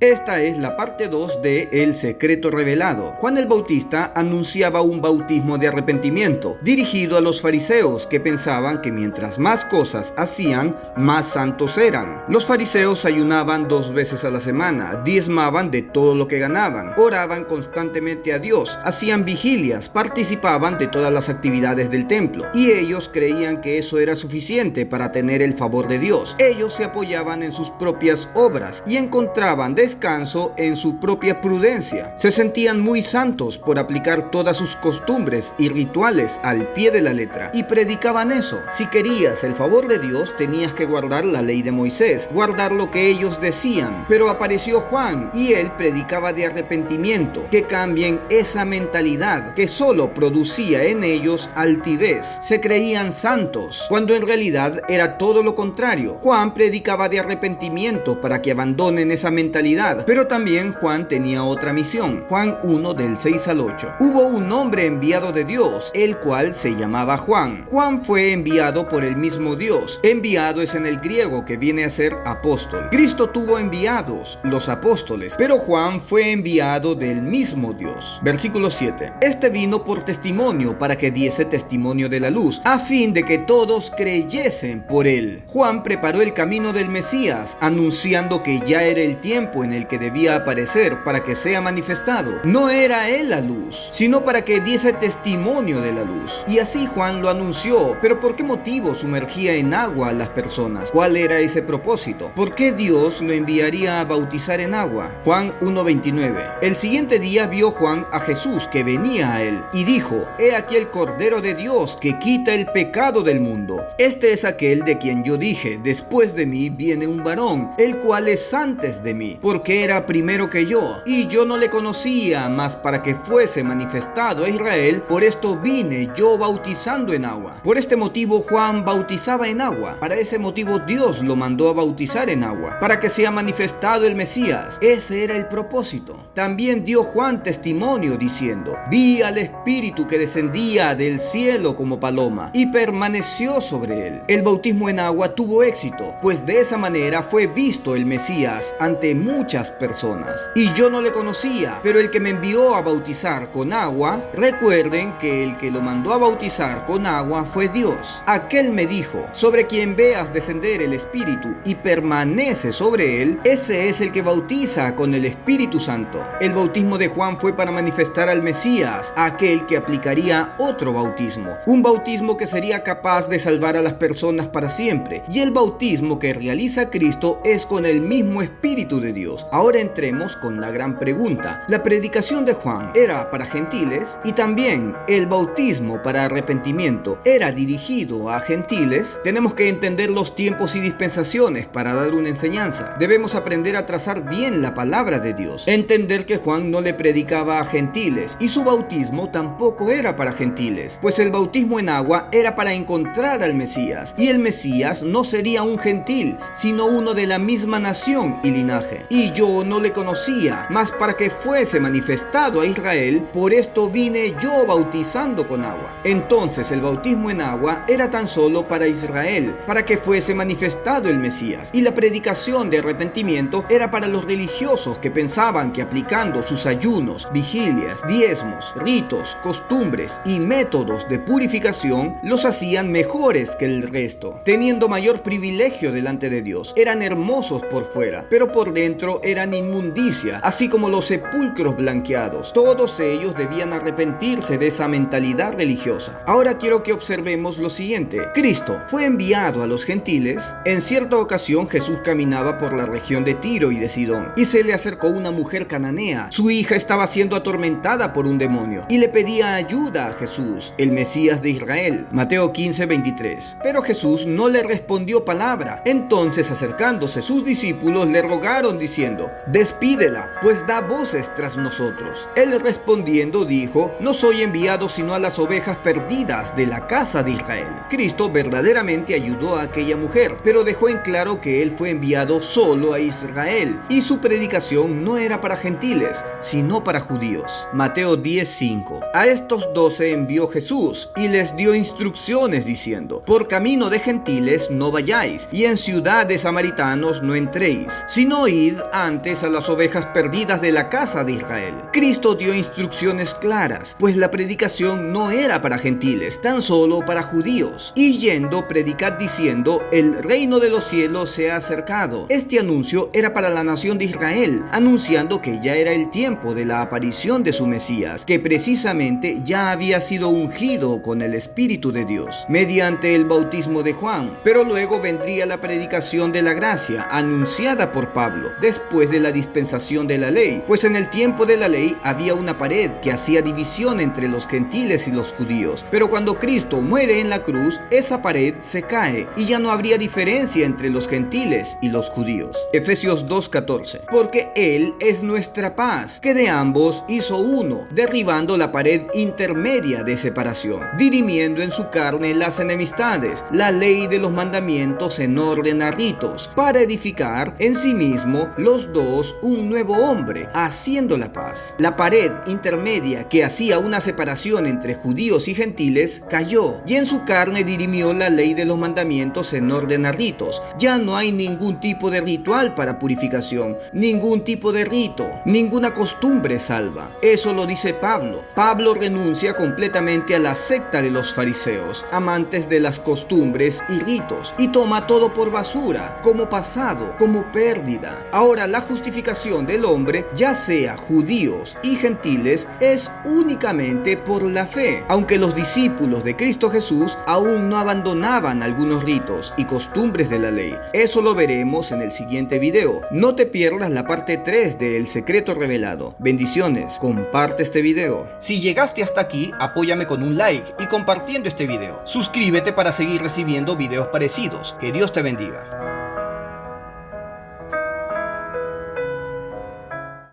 Esta es la parte 2 de El secreto revelado. Juan el Bautista anunciaba un bautismo de arrepentimiento dirigido a los fariseos que pensaban que mientras más cosas hacían, más santos eran. Los fariseos ayunaban 2 veces a la semana, diezmaban de todo lo que ganaban, oraban constantemente a Dios, hacían vigilias, participaban de todas las actividades del templo y ellos creían que eso era suficiente para tener el favor de Dios. Ellos se apoyaban en sus propias obras y encontraban descanso en su propia prudencia. Se sentían muy santos por aplicar todas sus costumbres y rituales al pie de la letra y predicaban eso. Si querías el favor de Dios, tenías que guardar la ley de Moisés, guardar lo que ellos decían. Pero apareció Juan y él predicaba de arrepentimiento, que cambien esa mentalidad que solo producía en ellos altivez. Se creían santos, cuando en realidad era todo lo contrario. Juan predicaba de arrepentimiento para que abandonen esa mentalidad. Pero también Juan tenía otra misión. Juan 1 del 6 al 8. Hubo un hombre enviado de Dios, el cual se llamaba Juan. Juan fue enviado por el mismo Dios. Enviado es en el griego, que viene a ser apóstol. Cristo tuvo enviados, los apóstoles, pero Juan fue enviado del mismo Dios. Versículo 7. Este vino por testimonio, para que diese testimonio de la luz, a fin de que todos creyesen por él. Juan preparó el camino del Mesías, anunciando que ya era el tiempo en el que debía aparecer para que sea manifestado. No era él la luz, sino para que diese testimonio de la luz. Y así Juan lo anunció. Pero ¿por qué motivo sumergía en agua a las personas? ¿Cuál era ese propósito? ¿Por qué Dios lo enviaría a bautizar en agua? Juan 1:29. El siguiente día vio Juan a Jesús que venía a él y dijo: He aquí el Cordero de Dios que quita el pecado del mundo. Este es aquel de quien yo dije: después de mí viene un varón, el cual es antes de mí, porque era primero que yo, y yo no le conocía, mas para que fuese manifestado a Israel, por esto vine yo bautizando en agua. Por este motivo Juan bautizaba en agua. Para ese motivo Dios lo mandó a bautizar en agua, para que sea manifestado el Mesías. Ese era el propósito. También dio Juan testimonio diciendo: Vi al Espíritu que descendía del cielo como paloma, y permaneció sobre él. El bautismo en agua tuvo éxito, pues de esa manera fue visto el Mesías ante muchas personas. Y yo no le conocía, pero el que me envió a bautizar con agua, recuerden que el que lo mandó a bautizar con agua fue Dios. Aquel me dijo: sobre quien veas descender el Espíritu y permanece sobre él, ese es el que bautiza con el Espíritu Santo. El bautismo de Juan fue para manifestar al Mesías, aquel que aplicaría otro bautismo, un bautismo que sería capaz de salvar a las personas para siempre. Y el bautismo que realiza Cristo es con el mismo Espíritu de Dios. Ahora entremos con la gran pregunta. La predicación de Juan era para gentiles, y también el bautismo para arrepentimiento era dirigido a gentiles. Tenemos que entender los tiempos y dispensaciones para dar una enseñanza. Debemos aprender a trazar bien la palabra de Dios, entender que Juan no le predicaba a gentiles y su bautismo tampoco era para gentiles, pues el bautismo en agua era para encontrar al Mesías, y el Mesías no sería un gentil, sino uno de la misma nación y linaje. Y yo no le conocía, mas para que fuese manifestado a Israel, por esto vine yo bautizando con agua. Entonces el bautismo en agua era tan solo para Israel, para que fuese manifestado el Mesías, y la predicación de arrepentimiento era para los religiosos que pensaban que aplicando sus ayunos, vigilias, diezmos, ritos, costumbres y métodos de purificación los hacían mejores que el resto, teniendo mayor privilegio delante de Dios. Eran hermosos por fuera, pero por dentro eran inmundicia, así como los sepulcros blanqueados. Todos ellos debían arrepentirse de esa mentalidad religiosa. Ahora quiero que observemos lo siguiente. Cristo fue enviado a los gentiles. En cierta ocasión Jesús caminaba por la región de Tiro y de Sidón, y se le acercó una mujer cananea. Su hija estaba siendo atormentada por un demonio, y le pedía ayuda a Jesús, el Mesías de Israel. Mateo 15:23. Pero Jesús no le respondió palabra. Entonces, acercándose sus discípulos, le rogaron diciendo: despídela, pues da voces tras nosotros. Él respondiendo dijo: no soy enviado sino a las ovejas perdidas de la casa de Israel. Cristo verdaderamente ayudó a aquella mujer, pero dejó en claro que él fue enviado solo a Israel, y su predicación no era para gentiles, sino para judíos. Mateo 10:5. A estos 12 envió Jesús, y les dio instrucciones diciendo: por camino de gentiles no vayáis, y en ciudad de samaritanos no entréis, sino id antes a las ovejas perdidas de la casa de Israel. Cristo dio instrucciones claras, pues la predicación no era para gentiles, tan solo para judíos. Y yendo, predicad diciendo: el reino de los cielos se ha acercado. Este anuncio era para la nación de Israel, anunciando que ya era el tiempo de la aparición de su Mesías, que precisamente ya había sido ungido con el Espíritu de Dios, mediante el bautismo de Juan. Pero luego vendría la predicación de la gracia, anunciada por Pablo, después de la dispensación de la ley, pues en el tiempo de la ley había una pared que hacía división entre los gentiles y los judíos. Pero cuando Cristo muere en la cruz, esa pared se cae y ya no habría diferencia entre los gentiles y los judíos. Efesios 2:14. Porque Él es nuestra paz, que de ambos hizo uno, derribando la pared intermedia de separación, dirimiendo en su carne las enemistades, la ley de los mandamientos en orden a ritos, para edificar en sí mismo los dos un nuevo hombre, haciendo la paz. La pared intermedia que hacía una separación entre judíos y gentiles cayó, y en su carne dirimió la ley de los mandamientos en orden a ritos. Ya no hay ningún tipo de ritual para purificación, ningún tipo de rito, ninguna costumbre salva. Eso lo dice Pablo. Pablo renuncia completamente a la secta de los fariseos, amantes de las costumbres y ritos, y toma todo por basura, como pasado, como pérdida. Ahora la justificación del hombre, ya sea judíos y gentiles, es únicamente por la fe, aunque los discípulos de Cristo Jesús aún no abandonaban algunos ritos y costumbres de la ley. Eso lo veremos en el siguiente video. No te pierdas la parte 3 de El Secreto Revelado. Bendiciones, comparte este video. Si llegaste hasta aquí, apóyame con un like y compartiendo este video. Suscríbete para seguir recibiendo videos parecidos. Que Dios te bendiga.